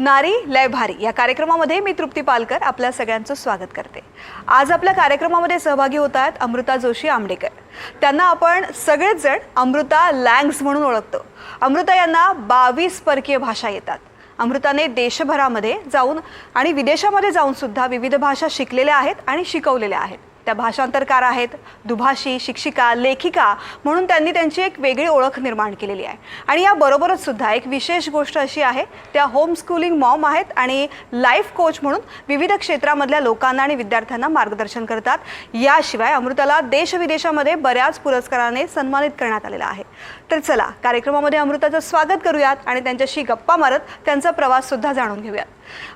नारी लय भारी या कार्यक्रमामध्ये मी तृप्ती पालकर आपल्या सगळ्यांचं स्वागत करते। आज आपल्या कार्यक्रमामध्ये सहभागी होत आहेत अमृता जोशी आंबडेकर। त्यांना आपण सगळेच जण अमृता लँग्स म्हणून ओळखतो। अमृता यांना 22 परकीय भाषा येतात। अमृताने देशभरामध्ये जाऊन आणि विदेशामध्ये जाऊन सुद्धा विविध भाषा शिकलेल्या आहेत आणि शिकवलेल्या आहेत। त्या भाषांतरकार आहेत, दुभाषी, शिक्षिका, लेखिका म्हणून त्यांनी त्यांची एक वेगळी ओळख निर्माण केलेली आहे। आणि या बरोबरच सुद्धा एक विशेष गोष्ट अशी आहे, त्या होम स्कूलिंग मॉम आहेत आणि लाईफ कोच म्हणून विविध क्षेत्रामधल्या लोकांना आणि विद्यार्थ्यांना मार्गदर्शन करतात। याशिवाय अमृताला देश विदेशामध्ये बऱ्याच पुरस्काराने सन्मानित करण्यात आलेला आहे। तर चला कार्यक्रमामध्ये अमृताचं स्वागत करूयात आणि त्यांच्याशी गप्पा मारत त्यांचा प्रवास सुद्धा जाणून घेऊयात।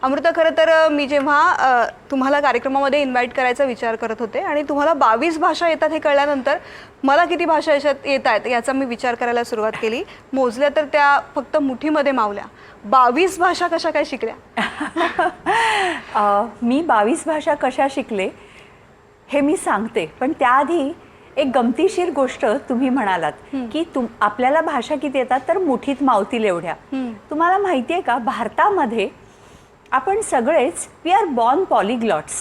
अमृता, खरं तर मी जेव्हा तुम्हाला कार्यक्रमामध्ये इन्व्हाइट करायचा विचार करत होते आणि तुम्हाला 22 भाषा येतात हे कळल्यानंतर मला किती भाषा येत आहेत याचा मी विचार करायला सुरुवात केली। मोजल्या तर त्या फक्त मुठीमध्ये मावल्या। 22 भाषा कशा काय शिकल्या? मी 22 भाषा कशा शिकले हे मी सांगते, पण त्याआधी एक गमतीशीर गोष्ट तुम्ही म्हणालात की आपल्याला भाषा किती येतात तर मुठीत मावतील एवढ्या। तुम्हाला माहिती आहे का, भारतामध्ये आपण सगळेच वी आर बॉर्न पॉलिग्लॉट्स।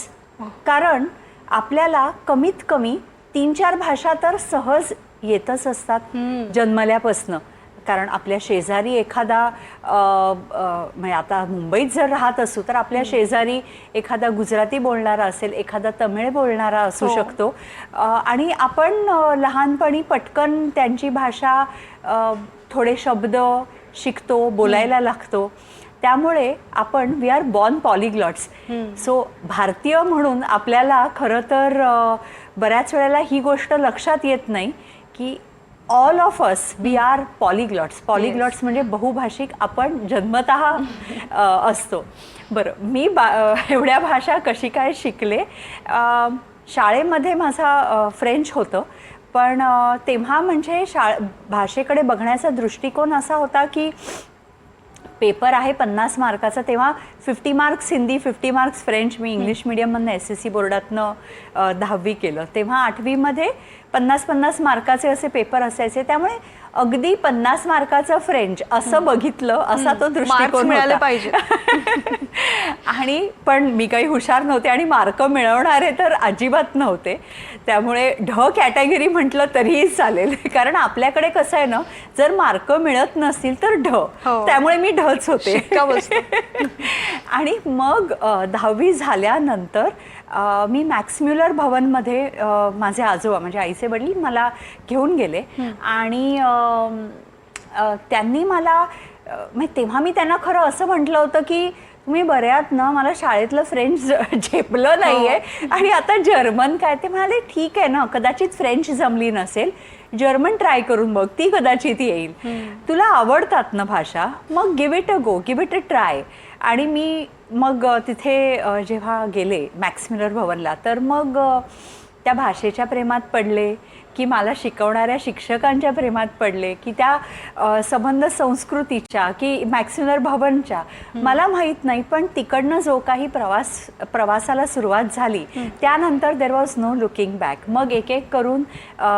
कारण आपल्याला कमीत कमी 3-4 भाषा तर सहज येतच असतात जन्मल्यापासनं। कारण आपल्या शेजारी एखादा म्हणजे आता मुंबईत जर राहत असू तर आपल्या शेजारी एखादा गुजराती बोलणारा असेल, एखादा तमिळ बोलणारा असू शकतो आणि आपण लहानपणी पटकन त्यांची भाषा थोडे शब्द शिकतो, बोलायला लागतो। त्यामुळे आपण वी आर बॉर्न पॉलिग्लॉट्स। सो भारतीय म्हणून आपल्याला खरं तर बऱ्याच वेळेला ही गोष्ट लक्षात येत नाही की all of us we are polyglots. Polyglots म्हणजे बहुभाषिक आपण जन्मतः असतो। बरं, मी एवढ्या भाषा कशी काय शिकले? शाळेमध्ये माझा फ्रेंच होतं, पण तेव्हा म्हणजे भाषेकडे बघण्याचा दृष्टिकोन असा होता की पेपर आहे 50 मार्काचा, तेव्हा 50 मार्क्स हिंदी, 50 मार्क्स फ्रेंच। मी इंग्लिश मीडियममधनं SSC बोर्डातनं 10वी केलं, तेव्हा 8वीमध्ये 50-50 मार्काचे असे पेपर असायचे। त्यामुळे अगदी 50 मार्काचं फ्रेंच असं बघितलं, असा तो दृष्टिकोन मिळाले पाहिजे। आणि पण मी काही हुशार नव्हते आणि मार्क मिळवणारे तर अजिबात नव्हते। त्यामुळे ढ कॅटेगरी म्हटलं तरीही चालेल, कारण आपल्याकडे कसं आहे ना, जर मार्क मिळत नसतील तर ढ, त्यामुळे मी ढच होते। आणि मग 10वी झाल्यानंतर मी मॅक्स म्युलर भवनमध्ये माझे आजोबा म्हणजे आईचे वडील मला घेऊन गेले आणि त्यांनी मला तेव्हा मी त्यांना खरं असं म्हटलं होतं की तुम्ही बऱ्यात ना, मला शाळेतलं फ्रेंच झेपलं नाहीये आणि आता जर्मन काय? ते म्हणाले ठीक आहे ना, कदाचित फ्रेंच जमली नसेल, जर्मन ट्राय करून बघ, ती कदाचित येईल। तुला आवडतात ना भाषा, मग give it a go, give it a try. आणि मी मग तिथे जेव्हा गेले मॅक्स म्युलर भवनला, तर मग त्या भाषेच्या प्रेमात पडले की मला शिकवणाऱ्या शिक्षकांच्या प्रेमात पडले की त्या संबंध संस्कृतीच्या की मॅक्स म्युलर भवनच्या, मला माहीत नाही, पण तिकडनं जो काही प्रवासाला सुरुवात झाली त्यानंतर there was no looking back. मग एक एक करून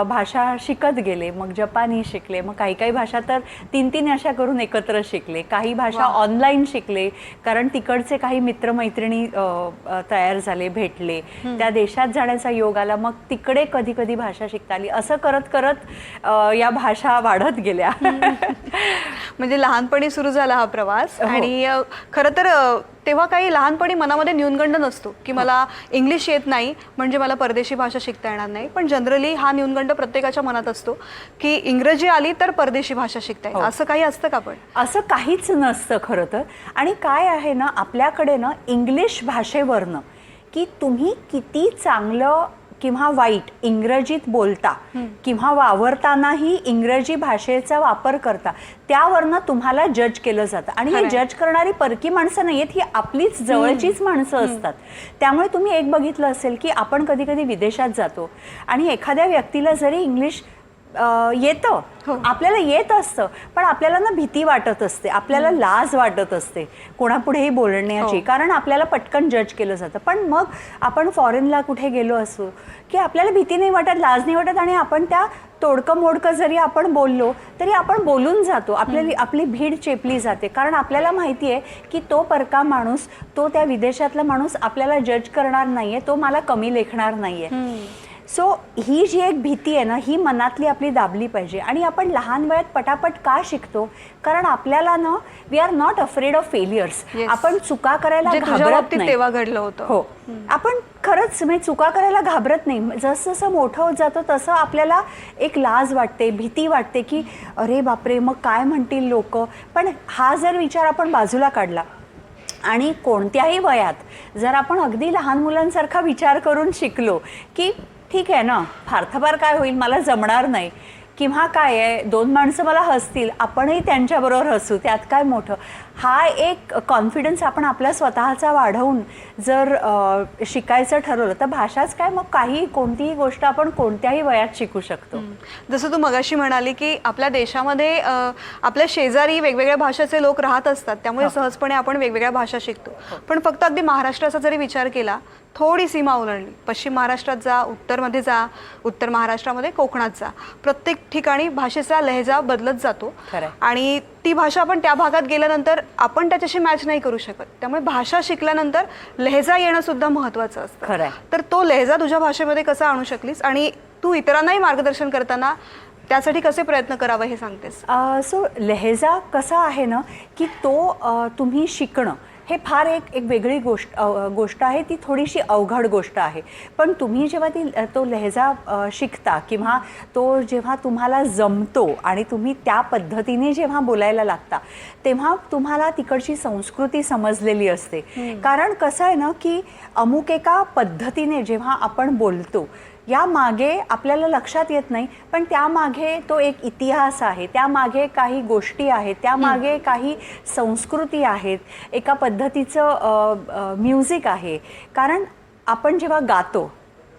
भाषा शिकत गेले। मग जपानी शिकले, मग काही काही भाषा तर 3-3 अशा करून एकत्र शिकले। काही भाषा ऑनलाईन शिकले, कारण तिकडचे काही मित्रमैत्रिणी तयार झाले, भेटले, त्या देशात जाण्याचा योग आला, मग तिकडे कधी कधी भाषा शिकता आली। असं करत करत या भाषा वाढत गेल्या। म्हणजे लहानपणी सुरू झाला हा प्रवास। आणि खरं तर तेव्हा काही लहानपणी मनामध्ये न्यूनगंड नसतो की मला इंग्लिश येत नाही म्हणजे मला परदेशी भाषा शिकता येणार नाही, पण जनरली हा न्यूनगंड प्रत्येकाच्या मनात असतो की इंग्रजी आली तर परदेशी भाषा शिकता येईल। असं काही असतं का? पण असं काहीच नसतं खरं तर। आणि काय आहे ना, आपल्याकडे ना इंग्लिश भाषेवरनं की तुम्ही किती चांगलं किंवा वाईट इंग्रजीत बोलता किंवा वावरतानाही इंग्रजी भाषेचा वापर करता, त्यावरनं तुम्हाला जज केलं जातं। आणि हे जज करणारी परकी माणसं नाहीयेत, ही आपलीच जवळचीच माणसं असतात। त्यामुळे तुम्ही एक बघितलं असेल की आपण कधी कधी विदेशात जातो आणि एखाद्या व्यक्तीला जरी इंग्लिश येतं, आपल्याला येत असतं, पण आपल्याला ना भीती वाटत असते, आपल्याला लाज वाटत असते कोणापुढेही बोलण्याची, कारण आपल्याला पटकन जज केलं जातं. पण मग आपण फॉरेनला कुठे गेलो असू की आपल्याला भीती नाही वाटत, लाज नाही वाटत, आणि आपण त्या तोडकं मोडकं जरी आपण बोललो तरी आपण बोलून जातो, आपली भीड चेपली जाते, कारण आपल्याला माहिती आहे की तो परका माणूस, तो त्या विदेशातला माणूस आपल्याला जज करणार नाहीये, तो मला कमी लेखणार नाहीये. सो ही जी एक भीती आहे ना, ही मनातली आपली दाबली पाहिजे. आणि आपण लहान वयात पटापट का शिकतो? कारण आपल्याला ना, we are not afraid of failures. आपण चुका करायला घाबरत नाही. तेव्हा घडलं होतं. हो, आपण खरंच म्हणजे चुका करायला घाबरत नाही. जसं जसं मोठं होत जातो तसं आपल्याला एक लाज वाटते, भीती वाटते की अरे बापरे, मग काय म्हणतील लोक. पण हा जर विचार आपण बाजूला काढला आणि कोणत्याही वयात जर आपण अगदी लहान मुलांसारखा विचार करून शिकलो की ठीक आहे ना, फार काय होईल, मला जमणार नाही, किंवा काय आहे, 2 माणसं मला हसतील, आपणही त्यांच्याबरोबर हसू, त्यात काय मोठं, हा एक कॉन्फिडन्स आपण आपला स्वतःचा वाढवून जर शिकायचं ठरवलं तर भाषाच काय, मग कोणतीही गोष्ट आपण कोणत्याही वयात शिकू शकतो. जसं तू मगाशी म्हणाली की आपल्या देशामध्ये आपल्या शेजारी वेगवेगळ्या भाषेचे लोक राहत असतात, त्यामुळे सहजपणे आपण वेगवेगळ्या भाषा शिकतो. पण फक्त अगदी महाराष्ट्राचा जरी विचार केला, थोडी सीमा ओलांडली, पश्चिम महाराष्ट्रात जा, उत्तरमध्ये जा, उत्तर महाराष्ट्रामध्ये कोकणात जा, प्रत्येक ठिकाणी भाषेचा लहेजा बदलत जातो. आणि ती भाषा आपण त्या भागात गेल्यानंतर आपण त्याच्याशी मॅच नाही करू शकत. त्यामुळे भाषा शिकल्यानंतर लहेजा येणं सुद्धा महत्त्वाचं असतं. तर तो लहेजा तुझ्या भाषेमध्ये कसा आणू शकलीस, आणि तू इतरांनाही मार्गदर्शन करताना त्यासाठी कसे प्रयत्न करावे हे सांगतेस? सो लहेजा कसा आहे ना की तो तुम्ही शिकणं हे फार एक वेगळी गोष्ट आहे, ती थोडीशी अवघड गोष्ट आहे. पण तुम्ही जेव्हा तो लहेजा शिकता किंवा तो जेव्हा तुम्हाला जमतो आणि तुम्ही त्या पद्धतीने जेव्हा बोलायला लागता, तेव्हा तुम्हाला तिकडची संस्कृती समजलेली असते. कारण कसं आहे ना की अमुक एका पद्धतीने जेव्हा आपण बोलतो, या मागे आपल्याला लक्षात येत नाही, पण त्यामागे तो एक इतिहास आहे, त्यामागे गोष्टी आहेत, त्यामागे काही संस्कृती आहेत, एका पद्धतीचं म्युझिक आहे. कारण आपण जेव्हा गातो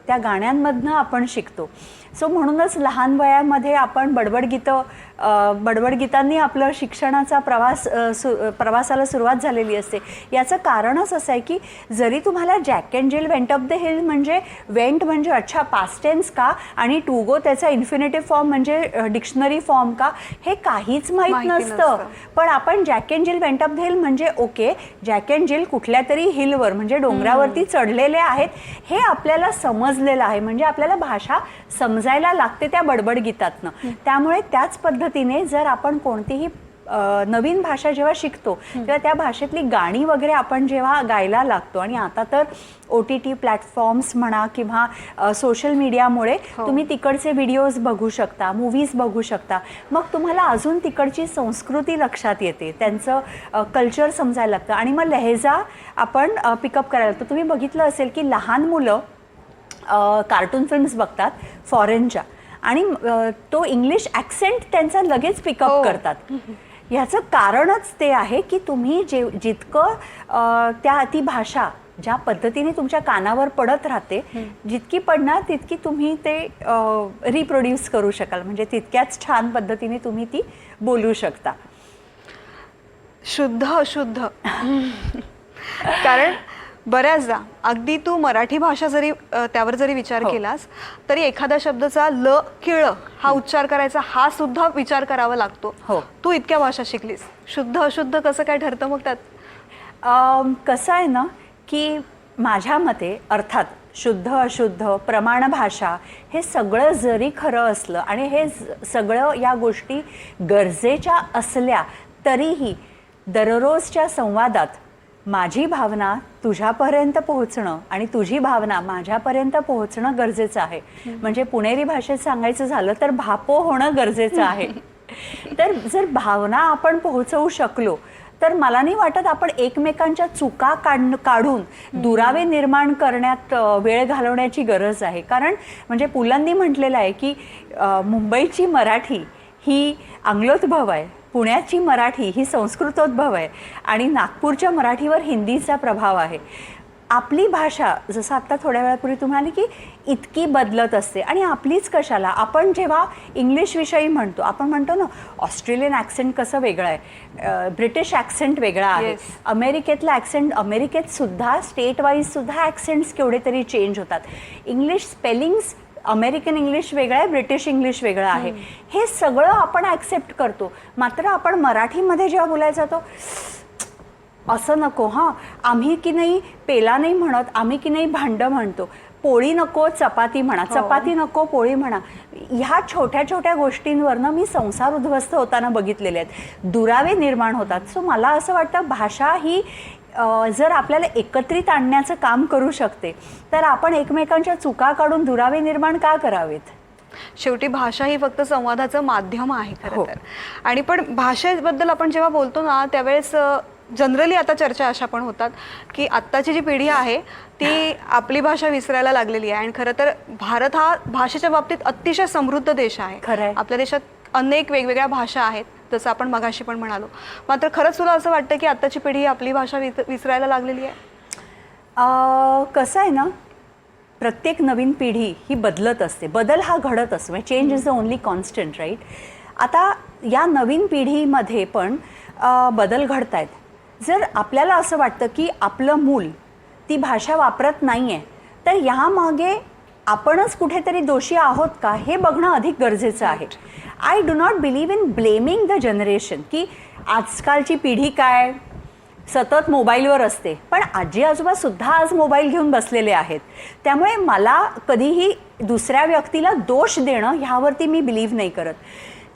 त्या गाण्यांमधनं आपण शिकतो. सो म्हणूनच लहान वयामध्ये आपण बडबड गीतांनी आपलं शिक्षणाचा प्रवासाला सुरुवात झालेली असते. याचं कारणच असं आहे की जरी तुम्हाला जॅक अँड जिल वेंट अप द हिल म्हणजे वेंट म्हणजे अच्छा पास्ट टेन्स का, आणि टू गो त्याचा इन्फिनिटिव्ह फॉर्म म्हणजे डिक्शनरी फॉर्म का, हे काहीच माहीत नसतं. पण आपण जॅक अँड जिल वेंट अप द हिल म्हणजे ओके, जॅक अँड जिल कुठल्या तरी हिलवर म्हणजे डोंगरावरती चढलेले आहेत, हे आपल्याला समजलेलं आहे. म्हणजे आपल्याला भाषा समजायला लागते त्या बडबड गीतातनं. त्यामुळे त्याच पद्धतीने जर आपण कोणतीही नवीन भाषा जेव्हा शिकतो तेव्हा त्या भाषेतली गाणी वगैरे आपण जेव्हा गायला लागतो, आणि आता तर OTT प्लॅटफॉर्म्स म्हणा किंवा सोशल मीडियामुळे तुम्ही तिकडचे व्हिडिओज बघू शकता, मूवीज बघू शकता, मग तुम्हाला अजून तिकडची संस्कृती लक्षात येते, त्यांचं कल्चर समजायला लागतं, आणि मग लहेजा आपण पिकअप करायला लागतो. तुम्ही बघितलं असेल की लहान मुलं कार्टून फिल्म्स बघतात फॉरेनच्या, आणि तो इंग्लिश ॲक्सेंट त्यांचा लगेच पिकअप करतात. ह्याचं कारणच ते आहे की तुम्ही जितकं ती भाषा ज्या पद्धतीने तुमच्या कानावर पडत राहते, जितकी पडणार तितकी तुम्ही ते रिप्रोड्यूस करू शकाल, म्हणजे तितक्याच छान पद्धतीने तुम्ही ती बोलू शकता. शुद्ध अशुद्ध कारण बऱ्याचदा अगदी तू मराठी भाषा जरी त्यावर जरी विचार केलास तरी एखाद्या शब्दाचा ल किळ हा उच्चार करायचा हा सुद्धा विचार करावा लागतो. तू इतक्या भाषा शिकलीस, शुद्ध अशुद्ध कसं काय ठरतं मग त्यात? कसं आहे ना की माझ्या मते अर्थात शुद्ध अशुद्ध प्रमाण भाषा हे सगळं जरी खरं असलं आणि हे सगळं या गोष्टी गरजेच्या असल्या तरीही दररोजच्या संवादात माझी भावना तुझ्यापर्यंत पोहोचणं आणि तुझी भावना माझ्यापर्यंत पोहोचणं गरजेचं आहे. म्हणजे पुणेरी भाषेत सांगायचं झालं तर भापो होणं गरजेचं आहे. तर जर भावना आपण पोहोचवू शकलो तर मला नाही वाटत आपण एकमेकांच्या चुका काढून दुरावे निर्माण करण्यात वेळ घालवण्याची गरज आहे. कारण म्हणजे पुलंनी म्हटलेलं आहे की मुंबईची मराठी ही आंग्लोद्भव आहे, पुण्याची मराठी ही संस्कृतोद्भव आहे, आणि नागपूरच्या मराठीवर हिंदीचा प्रभाव आहे. आपली भाषा जसं आत्ता थोड्या वेळापूर्वी तुम्हाला की इतकी बदलत असते आणि आपलीच कशाला. आपण जेव्हा इंग्लिशविषयी म्हणतो, आपण म्हणतो ना ऑस्ट्रेलियन ॲक्सेंट कसं वेगळं आहे, ब्रिटिश ॲक्सेंट वेगळा आहे, Yes. अमेरिकेतला ॲक्सेंट, अमेरिकेत सुद्धा स्टेट वाईज सुद्धा ॲक्सेंट्स केवढे तरी चेंज होतात. इंग्लिश स्पेलिंग्स, अमेरिकन इंग्लिश वेगळं आहे, ब्रिटिश इंग्लिश वेगळं आहे. हे सगळं आपण ॲक्सेप्ट करतो. मात्र आपण मराठीमध्ये जेव्हा बोलायला जातो, असं नको हां, आम्ही की नाही पेला नाही म्हणत, आम्ही की नाही भांडं म्हणतो, पोळी नको चपाती म्हणा, चपाती नको पोळी म्हणा. ह्या छोट्या छोट्या गोष्टींवरनं मी संसार उद्ध्वस्त होताना बघितलेले आहेत, दुरावे निर्माण होतात. सो मला असं वाटतं भाषा ही जर आपल्याला एकत्रित आणण्याचं काम करू शकते, तर आपण एकमेकांच्या चुका काढून दुरावे निर्माण का करावेत. शेवटी भाषा ही फक्त संवादाचं माध्यम आहे खरं हो. तर. आणि पण भाषेबद्दल आपण जेव्हा बोलतो ना त्यावेळेस जनरली आता चर्चा अशा पण होतात की आत्ताची जी पिढी आहे ती आपली भाषा विसरायला लागलेली आहे. आणि खरं तर भारत हा भाषेच्या बाबतीत अतिशय समृद्ध देश आहे. खरं आहे. आपल्या देशात अनेक वेगवेगळ्या भाषा आहेत, जसं आपण मगाशी पण म्हणालो. मात्र खरंच तुला असं वाटतं की आत्ताची पिढी ही आपली भाषा विसरायला लागलेली आहे? कसं आहे ना, प्रत्येक नवीन पिढी ही बदलत असते, बदल हा घडत असतो, म्हणजे change is the only constant, right. आता या नवीन पिढीमध्ये पण बदल घडत आहेत. जर आपल्याला असं वाटतं की आपलं मूल ती भाषा वापरत नाही आहे, तर यामागे आपणच कुठेतरी दोषी आहोत का हे बघणं अधिक गरजेचं आहे. I do not believe in blaming the generation, की आजकालची पिढी काय सतत मोबाईलवर असते, पण आजी आजोबासुद्धा आज मोबाईल घेऊन बसलेले आहेत. त्यामुळे मला कधीही दुसऱ्या व्यक्तीला दोष देणं ह्यावरती मी बिलीव्ह नाही करत.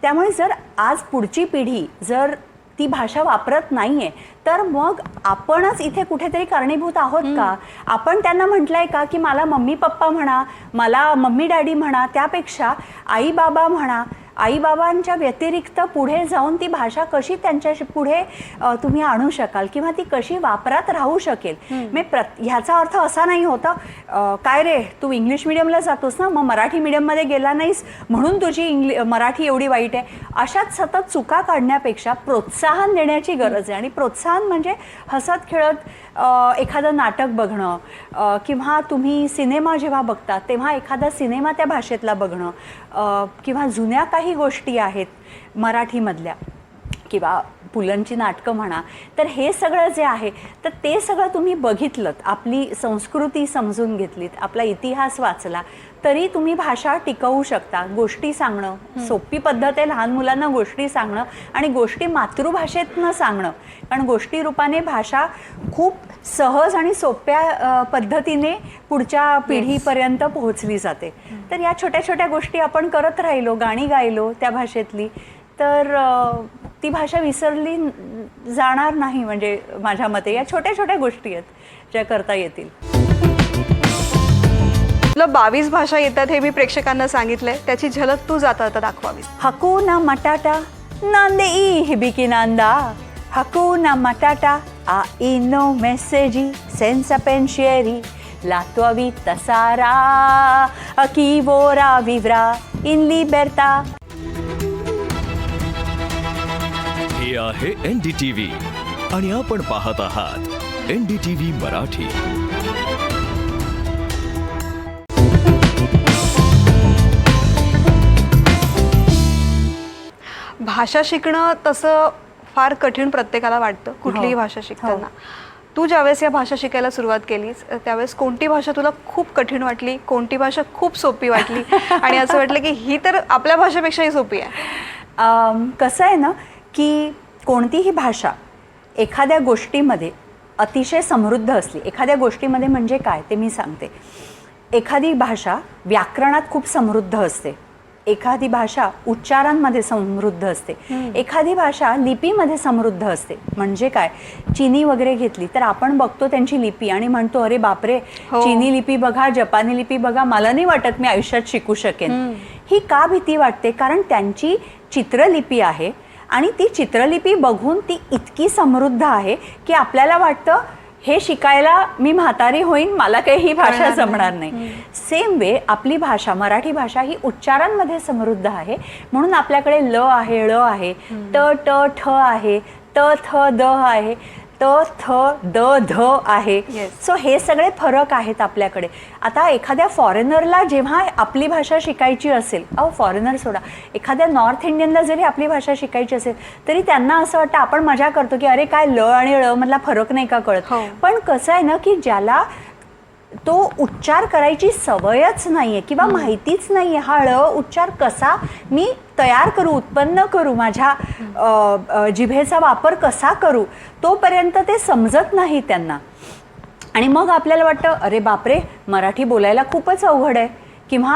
त्यामुळे जर आज पुढची पिढी जर ती भाषा वापरत नाही आहे, तर मग आपणच इथे कुठेतरी कारणीभूत आहोत का. आपण त्यांना म्हटलं आहे का की मला मम्मी पप्पा म्हणा, मला मम्मी डॅडी म्हणा, त्यापेक्षा आई बाबा म्हणा. आईबाबांच्या व्यतिरिक्त पुढे जाऊन ती भाषा कशी त्यांच्या पुढे तुम्ही आणू शकाल किंवा ती कशी वापरात राहू शकेल. ह्याचा अर्थ असा नाही होता काय रे तू इंग्लिश मिडियमला जातोस ना, मग मराठी मिडियममध्ये गेला नाहीस म्हणून तुझी मराठी एवढी वाईट आहे. अशाच सतत चुका काढण्यापेक्षा प्रोत्साहन देण्याची गरज आहे. आणि प्रोत्साहन म्हणजे हसत खेळत एखादं नाटक बघणं, किंवा तुम्ही सिनेमा जेव्हा बघता तेव्हा एखादा सिनेमा त्या भाषेतला बघणं, किंवा जुन्या काही गोष्टी आहेत मराठीमधल्या किंवा पुलंची नाटकं म्हणा, तर हे सगळं जे आहे तर ते सगळं तुम्ही बघितलं, आपली संस्कृती समजून घेतलीत, आपला इतिहास वाचला, तरी तुम्ही भाषा टिकवू शकता. गोष्टी सांगणं सोपी पद्धत आहे, लहान मुलांना गोष्टी सांगणं आणि गोष्टी मातृभाषेतनं सांगणं, कारण गोष्टी रूपाने भाषा खूप सहज आणि सोप्या पद्धतीने पुढच्या पिढीपर्यंत पोहोचली जाते. तर या छोट्या छोट्या गोष्टी आपण करत राहिलो, गाणी गायलो त्या भाषेतली, तर ती भाषा विसरली जाणार नाही. म्हणजे माझ्या मते या छोट्या छोट्या गोष्टी आहेत ज्या करता येतील. तुला 22 भाषा येतात हे मी प्रेक्षकांना सांगितलंय, त्याची झलक तू जाता जाता दाखवावीस. हकुना मटाटा नांदे ई हिबिकी नांदा, हकुना मटाटा आ Eno मेसेजी सेन्सा पेन्शियरी la tua vita sarà a chi vorrà vivrà in libertà. हे आहे NDTV आणि आपण पाहत आहात NDTV मराठी. भाषा शिकणं तसं फार कठीण प्रत्येकाला वाटतं कुठलीही भाषा शिकताना. तू ज्यावेळेस या भाषा शिकायला सुरुवात केलीस त्यावेळेस कोणती भाषा तुला खूप कठीण वाटली, कोणती भाषा खूप सोपी वाटली आणि असं वाटलं की ही तर आपल्या भाषेपेक्षाही सोपी आहे? कसं आहे ना की कोणतीही भाषा एखाद्या गोष्टीमध्ये अतिशय समृद्ध असली, एखाद्या गोष्टीमध्ये म्हणजे काय ते मी सांगते. एखादी भाषा व्याकरणात खूप समृद्ध असते, एखादी भाषा उच्चारांमध्ये समृद्ध असते, एखादी भाषा लिपीमध्ये समृद्ध असते. म्हणजे काय, चीनी वगैरे घेतली तर आपण बघतो त्यांची लिपी आणि म्हणतो अरे बापरे, चीनी लिपी बघा, जपानी लिपी बघा, मला नाही वाटत मी आयुष्यात शिकू शकेन. ही का भीती वाटते, कारण त्यांची चित्रलिपी आहे आणि ती चित्रलिपी बघून ती इतकी समृद्ध आहे की आपल्याला वाटतं हे शिकायला मी म्हातारी होईन, मला काही ही भाषा जमणार नाही. सेम वे आपली भाषा, मराठी भाषा ही उच्चारांमध्ये समृद्ध आहे, म्हणून आपल्याकडे ल आहे, ळ आहे, ट ट ठ आहे, त थ द आहे. थ द ध आहे. Yes. सो हे सगळे फरक आहेत आपल्याकडे. आता एखाद्या फॉरेनरला जेव्हा आपली भाषा शिकायची असेल, फॉरेनर सोडा, एखाद्या नॉर्थ इंडियनला जरी आपली भाषा शिकायची असेल तरी त्यांना असं वाटतं, आपण मजा करतो की अरे काय ल आणि ळ मधला फरक नाही का कळत. हो. पण कसं आहे ना की ज्याला तो उच्चार करायची सवयच नाहीये किंवा माहितीच नाहीये, हा ळ उच्चार कसा मी तयार करू, उत्पन्न करू, माझ्या जिभेचा वापर कसा करू, तोपर्यंत ते समजत नाही त्यांना. आणि मग आपल्याला वाटतं अरे बापरे, मराठी बोलायला खूपच अवघड आहे, किंवा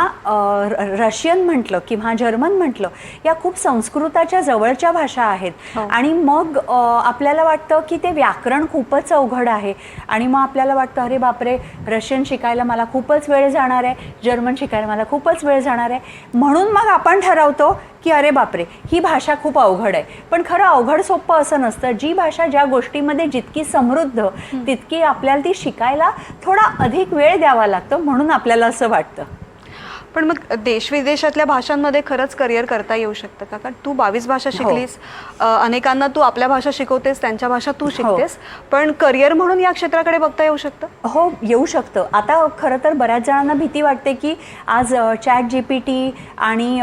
रशियन म्हटलं किंवा जर्मन म्हटलं, या खूप संस्कृताच्या जवळच्या भाषा आहेत. आणि मग आपल्याला वाटतं की ते व्याकरण खूपच अवघड आहे. आणि मग आपल्याला वाटतं अरे बापरे, रशियन शिकायला मला खूपच वेळ जाणार आहे, जर्मन शिकायला मला खूपच वेळ जाणार आहे. म्हणून मग आपण ठरवतो की अरे बापरे, ही भाषा खूप अवघड आहे. पण खरं अवघड सोपं असं नसतं. जी भाषा ज्या गोष्टीमध्ये जितकी समृद्ध तितकी आपल्याला ती शिकायला थोडा अधिक वेळ द्यावा लागतो, म्हणून आपल्याला असं वाटतं. पण मग देश विदेशातल्या भाषांमध्ये खरंच करिअर करता येऊ शकतं का? कारण तू 22 भाषा शिकलीस, अनेकांना तू आपल्या भाषा शिकवतेस, त्यांच्या भाषा तू शिकतेस, पण करिअर म्हणून या क्षेत्राकडे बघता येऊ शकतं? हो, येऊ शकतं. आता खरं तर बऱ्याच जणांना भीती वाटते की आज ChatGPT आणि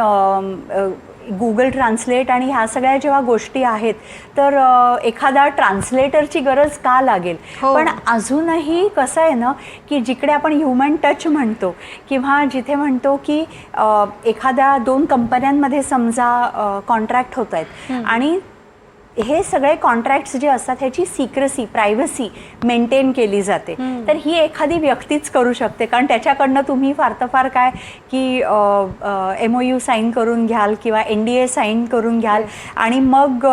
गुगल ट्रान्सलेट आणि ह्या सगळ्या जेव्हा गोष्टी आहेत तर एखादा ट्रान्सलेटरची गरज का लागेल. पण अजूनही कसं आहे ना की जिकडे आपण ह्युमन टच म्हणतो किंवा जिथे म्हणतो की एखाद्या 2 कंपन्यांमध्ये समजा कॉन्ट्रॅक्ट होत आहेत आणि हे सगळे कॉन्ट्रॅक्ट्स जे असतात ह्याची सिक्रेसी, प्रायव्हसी मेंटेन केली जाते. तर ही एखादी व्यक्तीच करू शकते, कारण त्याच्याकडनं तुम्ही फार तर फार काय की MOU साईन करून घ्याल किंवा NDA साईन करून घ्याल आणि मग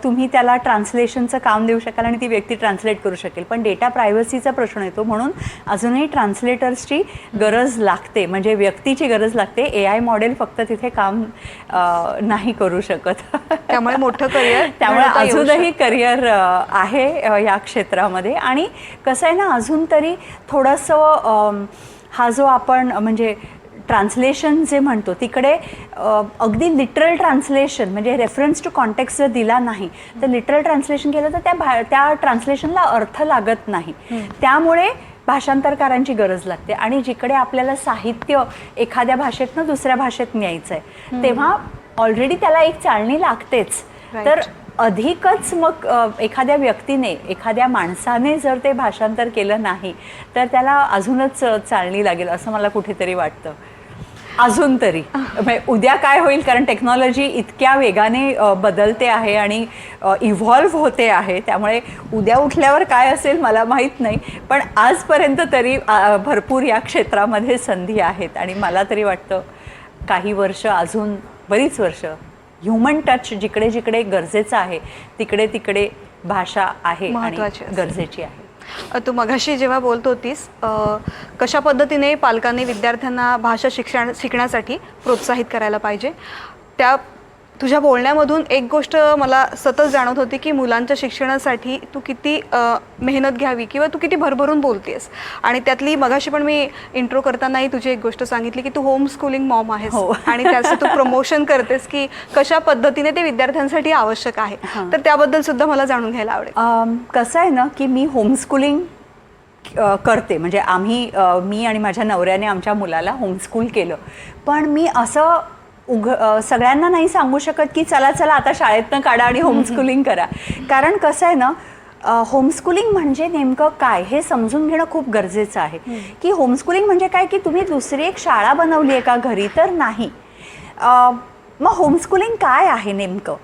तुम्ही त्याला ट्रान्सलेशनचं काम देऊ शकाल आणि ती व्यक्ती ट्रान्सलेट करू शकेल. पण डेटा प्रायव्हसीचा प्रश्न येतो, म्हणून अजूनही ट्रान्सलेटर्सची गरज लागते, म्हणजे व्यक्तीची गरज लागते. AI मॉडेल फक्त तिथे काम नाही करू शकत. त्यामुळे मोठं करिअर, त्यामुळे अजूनही करिअर आहे या क्षेत्रामध्ये. आणि कसं आहे ना, अजून तरी थोडंसं हा जो आपण म्हणजे ट्रान्सलेशन जे म्हणतो तिकडे अगदी लिटरल ट्रान्सलेशन म्हणजे रेफरन्स टू कॉन्टेक्स्ट जर दिला नाही तर लिटरल ट्रान्सलेशन केलं तर त्या ट्रान्सलेशनला अर्थ लागत नाही. त्यामुळे भाषांतरकारांची गरज लागते. आणि जिकडे आपल्याला साहित्य एखाद्या भाषेतनं दुसऱ्या भाषेत न्यायचं आहे तेव्हा ऑलरेडी त्याला एक चाळणी लागतेच. तर अधिकच मग एखाद्या व्यक्तीने, एखाद्या माणसाने जर ते भाषांतर केलं नाही तर त्याला अजूनच चालणी लागेल असं मला कुठेतरी वाटतं. अजून तरी उद्या काय होईल, कारण टेक्नॉलॉजी इतक्या वेगाने बदलते आहे आणि इव्हॉल्व्ह होते आहे, त्यामुळे उद्या उठल्यावर काय असेल मला माहीत नाही. पण आजपर्यंत तरी भरपूर या क्षेत्रामध्ये संधी आहेत आणि मला तरी वाटतं काही वर्ष, अजून बरीच वर्ष, ह्युमन टच जिकडे जिकडे गरजेचं आहे तिकडे तिकडे भाषा आहे आणि गरजेची आहे. तू मगाशी जेव्हा बोलत होतीस कशा पद्धतीने पालकांनी विद्यार्थ्यांना भाषा शिकण्यासाठी प्रोत्साहित करायला पाहिजे, त्या तुझ्या बोलण्यामधून एक गोष्ट मला सतत जाणवत होती की मुलांच्या शिक्षणासाठी तू किती मेहनत घ्यावी किंवा तू किती भरभरून बोलतेस. आणि त्यातली मगाशी पण मी इंट्रो करतानाही तुझी एक गोष्ट सांगितली की तू होम स्कूलिंग मॉम आहेस आणि त्याचं तू प्रमोशन करतेस की कशा पद्धतीने ते विद्यार्थ्यांसाठी आवश्यक आहे. तर त्याबद्दल सुद्धा मला जाणून घ्यायला आवडेल. कसं आहे ना की मी होमस्कूलिंग करते, म्हणजे मी आणि माझ्या नवऱ्याने आमच्या मुलाला होमस्कूल केलं. पण मी असं सगळ्यांना नाही सांगू शकत की चला चला आता शाळेतनं काढा आणि होमस्कूलिंग करा. कारण कसं आहे ना, होमस्कूलिंग म्हणजे नेमकं काय हे समजून घेणं खूप गरजेचं आहे. की होमस्कूलिंग म्हणजे काय की तुम्ही दुसरी एक शाळा बनवली आहे का घरी, तर नाही. मग होमस्कूलिंग काय आहे नेमकं,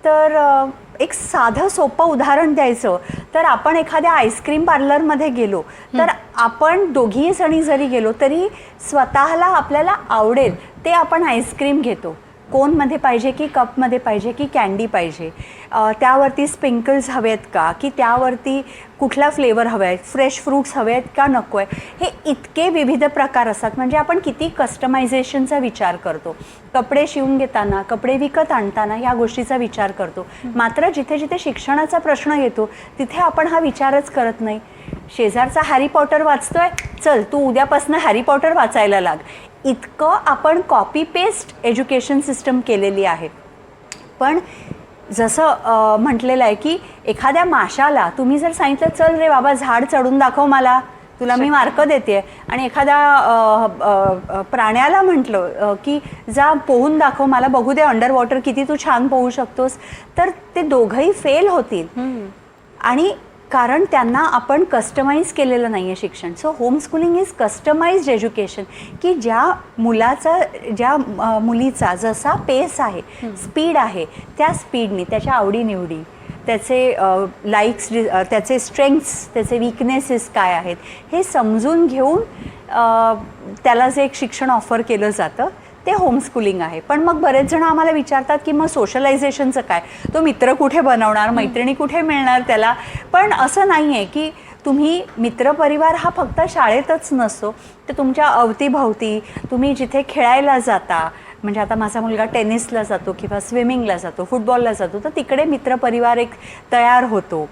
तर एक साधं सोपं उदाहरण द्यायचं तर आपण एखाद्या आईस्क्रीम पार्लरमध्ये गेलो तर आपण दोघी जणी जरी गेलो तरी स्वतःला आपल्याला आवडेल ते आपण आईस्क्रीम घेतो. कोनमध्ये पाहिजे की कपमध्ये पाहिजे की कॅन्डी पाहिजे, त्यावरती स्प्रिंकल्स हवे आहेत का, की त्यावरती कुठला फ्लेवर हवा आहे, फ्रेश फ्रूट्स हवे आहेत का नको आहे, हे इतके विविध प्रकार असतात. म्हणजे आपण किती कस्टमायझेशनचा विचार करतो. कपडे शिवून घेताना, कपडे विकत आणताना ह्या गोष्टीचा विचार करतो. मात्र जिथे जिथे शिक्षणाचा प्रश्न येतो तिथे आपण हा विचारच करत नाही. शेजारचा हॅरी पॉटर वाचतोय, चल तू उद्यापासून हॅरी पॉटर वाचायला लाग. इतकं आपण कॉपी पेस्ट एज्युकेशन सिस्टम केलेली आहे. पण जसं म्हटलेलं आहे की एखाद्या माशाला तुम्ही जर सांगितलं चल रे बाबा झाड चढून दाखव मला, तुला मी मार्क देते, आणि एखाद्या प्राण्याला म्हटलं की जा पोहून दाखव मला, बघू दे अंडर वॉटर किती तू छान पोहू शकतोस, तर ते दोघंही फेल होतील. आणि कारण त्यांना आपण कस्टमाइज केलेलं नाही आहे शिक्षण. So home schooling is customised education, की ज्या मुलीचा जसा पेस आहे, स्पीड आहे, त्या स्पीडनी त्याच्या आवडीनिवडी, त्याचे लाईक्स, त्याचे स्ट्रेंग्थ्स, त्याचे विकनेसेस काय आहेत हे समजून घेऊन त्याला जे एक शिक्षण ऑफर केलं जातं ते होमस्कूलिंग आहे. पण मग बरेच जण आम्हाला विचारतात की मग सोशलायझेशनचं काय, तो मित्र कुठे बनवणार, मैत्रिणी कुठे मिळणार त्याला. पण असं नाही आहे की तुम्ही मित्रपरिवार हा फक्त शाळेतच नसतो, तर तुमच्या अवतीभवती तुम्ही जिथे खेळायला जाता, म्हणजे आता माझा मुलगा टेनिसला जातो किंवा स्विमिंगला जातो, फुटबॉलला जातो, तर तिकडे मित्रपरिवार एक तयार होतो.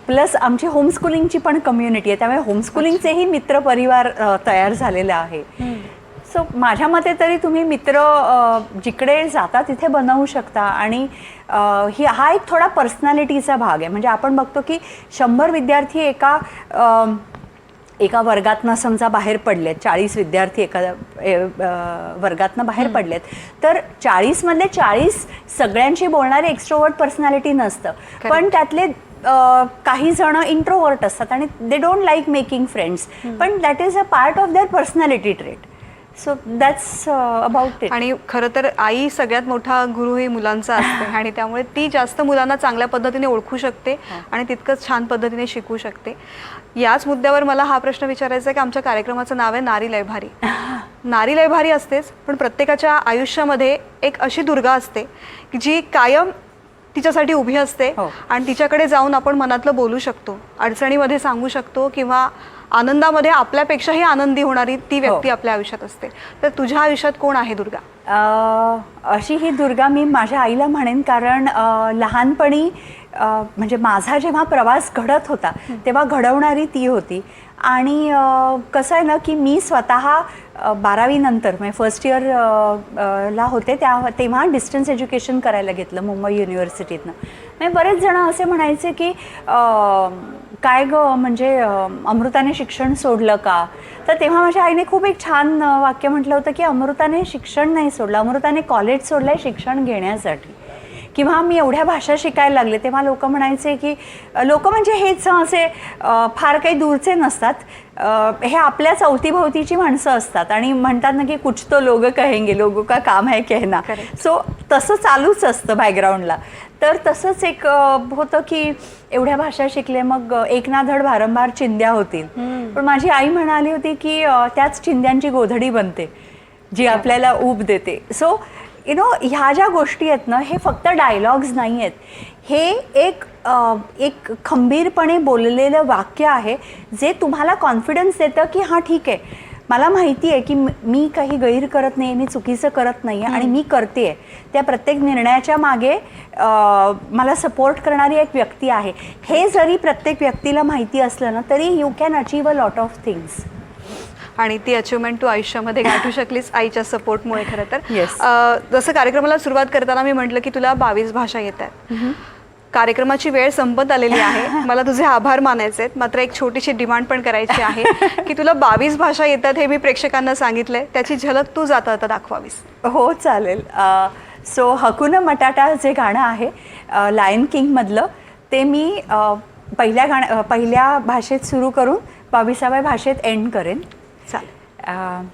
प्लस आमची होमस्कूलिंगची पण कम्युनिटी आहे, त्यामुळे होमस्कूलिंगचेही मित्रपरिवार तयार झालेलं आहे. सो माझ्या मते तरी तुम्ही मित्र जिकडे जाता तिथे बनवू शकता. आणि हा एक थोडा पर्सनॅलिटीचा भाग आहे. म्हणजे आपण बघतो की 100 विद्यार्थी एका वर्गातनं समजा बाहेर पडलेत, 40 विद्यार्थी एका वर्गातनं बाहेर पडलेत, तर 40 मधले 40 सगळ्यांशी बोलणारे एक्स्ट्रोवर्ट पर्सनॅलिटी नसतं. पण त्यातले काही जण इंट्रोवर्ट असतात आणि they don't like making friends, पण that is a part of their personality trait. So that's about it. आणि खरं तर आई सगळ्यात मोठा गुरु हे मुलांचा असते आणि त्यामुळे ती जास्त मुलांना चांगल्या पद्धतीने ओळखू शकते आणि तितकंच छान पद्धतीने शिकवू शकते. याच मुद्द्यावर मला हा प्रश्न विचारायचा आहे की आमच्या कार्यक्रमाचं नाव आहे नारी लय भारी. नारी लय भारी असतेच, पण प्रत्येकाच्या आयुष्यामध्ये एक अशी दुर्गा असते की जी कायम तिच्यासाठी उभी असते आणि तिच्याकडे जाऊन आपण मनातलं बोलू शकतो, अडचणीमध्ये सांगू शकतो किंवा आनंदामध्ये आपल्यापेक्षाही आनंदी होणारी ती व्यक्ती आपल्या आयुष्यात असते. तर तुझ्या आयुष्यात कोण आहे दुर्गा? अशी ही दुर्गा मी माझ्या आईला म्हणेन, कारण लहानपणी म्हणजे माझा जेव्हा प्रवास घडत होता तेव्हा घडवणारी ती होती. आणि कसं आहे ना की मी स्वतः 12वी नंतर म्हणजे फर्स्ट इयर ला होते तेव्हा डिस्टन्स एज्युकेशन करायला घेतलं मुंबई युनिव्हर्सिटीतनं. म्हणजे बरेच जण असे म्हणायचे की काय गं, म्हणजे अमृताने शिक्षण सोडलं का? तर तेव्हा माझ्या आईने खूप एक छान वाक्य म्हटलं होतं की अमृताने शिक्षण नाही सोडलं, अमृताने कॉलेज सोडलं आहे शिक्षण घेण्यासाठी. किंवा मी एवढ्या भाषा शिकायला लागले तेव्हा लोक म्हणायचे की लोक म्हणजे हेच असे फार काही दूरचे नसतात, हे आपल्याच अवतीभवतीची माणसं असतात आणि म्हणतात ना की कुछ तो लोग कहेंगे, लोगों का काम है कहना. सो तसं चालूच असतं बॅकग्राऊंडला. तर तसंच एक होतं की एवढ्या भाषा शिकले, मग एक ना धड वारंवार चिंध्या होतील. पण माझी आई म्हणाली होती की त्याच चिंध्यांची गोधडी बनते जी आपल्याला ऊब देते. सो ह्या ज्या गोष्टी आहेत ना, हे फक्त डायलॉग्स नाही आहेत, हे एक खंबीरपणे बोललेलं वाक्य आहे जे तुम्हाला कॉन्फिडन्स देतं की हां ठीक आहे, मला माहिती आहे की मी काही गैर करत नाही, मी चुकीचं करत नाही आहे आणि मी करते आहे. त्या प्रत्येक निर्णयाच्या मागे मला सपोर्ट करणारी एक व्यक्ती आहे. हे जरी प्रत्येक व्यक्तीला माहिती असलं ना तरी you can achieve a lot of things. आणि ती अचिव्हमेंट तू आयुष्यामध्ये गाठू शकलीस आईच्या सपोर्टमुळे. खरं तर Yes. जसं कार्यक्रमाला सुरुवात करताना मी म्हटलं की तुला 22 भाषा येतात. कार्यक्रमाची वेळ संपत आलेली आहे, मला तुझे आभार मानायचे आहेत. मात्र एक छोटीशी डिमांड पण करायची आहे की तुला 22 भाषा येतात हे मी प्रेक्षकांना सांगितलंय, त्याची झलक तू जाता जाता दाखवावीस. हो चालेल. सो हकुन मटाटा जे गाणं आहे लायन किंगमधलं, ते मी पहिल्या भाषेत सुरू करून 22व्या भाषेत एंड करेन. चालेल.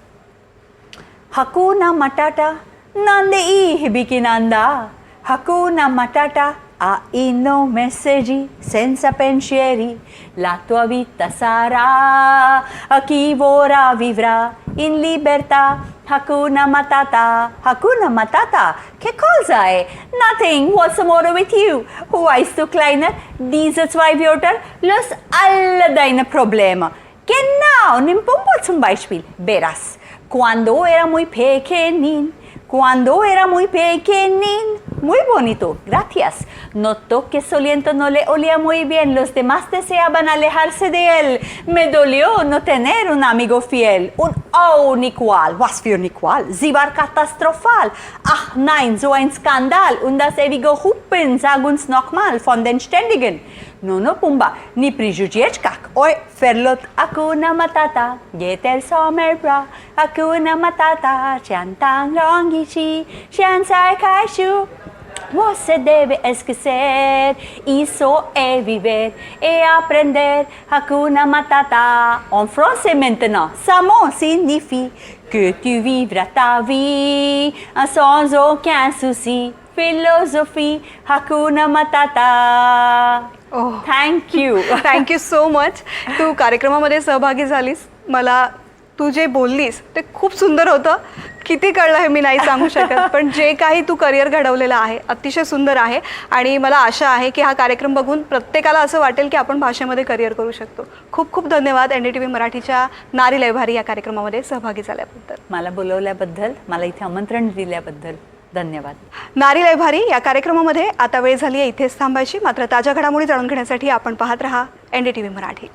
हकुना मटाटा नांदे ई हिबिकी नांदा, हकुना मटाटा a no messaggi senza pensieri, la tua vita sarà a chi vorrà vivrà in libertà. Hakuna Matata, Hakuna Matata. Che cosa è? Nothing. What's the matter with you? Weißt du, Kleiner, diese 2 Wörter lösen alle deine Probleme. Genau, nimm Pumpo zum Beispiel. Verás, cuando era muy pequeñín, Cuando era muy pequeñín, muy bonito, gracias. Notó que Soliento no le olía muy bien, los demás deseaban alejarse de él. Me dolió no tener un amigo fiel. Un Uniqual, was für Uniqual, sie war katastrophal. Ach nein, so ein Skandal. Und das ewige Hupen, sag uns nochmal von den Ständigen. No, Pumba, ni prijudzieczkak. Oj, ferlot, Hakuna Matata, get el summer bra. Hakuna Matata, chantan rongichi, shansai kaishu. Você debe esquecer, isso é viver e aprender. Hakuna Matata. En français maintenant, ça mot signifie que tu vivras ta vie sans aucun souci. Philosophie, Hakuna Matata. Oh Thank you. Thank you so much. तू कार्यक्रमामध्ये सहभागी झालीस. मला तू जे बोललीस ते खूप सुंदर होतं. किती कळलं हे मी नाही सांगू शकत, पण जे काही तू करिअर घडवलेलं आहे अतिशय सुंदर आहे आणि मला आशा आहे की हा कार्यक्रम बघून प्रत्येकाला असं वाटेल की आपण भाषेमध्ये करिअर करू शकतो. खूप खूप धन्यवाद NDTV मराठीच्या नारी लयभारी या कार्यक्रमामध्ये सहभागी झाल्याबद्दल. मला बोलवल्याबद्दल, मला इथे आमंत्रण दिल्याबद्दल धन्यवाद. नारी लयभारी या कार्यक्रमामध्ये आता वेळ झाली आहे इथेच थांबायची. मात्र ताज्या घडामोडी जाणून घेण्यासाठी आपण पाहत रहा NDTV मराठी.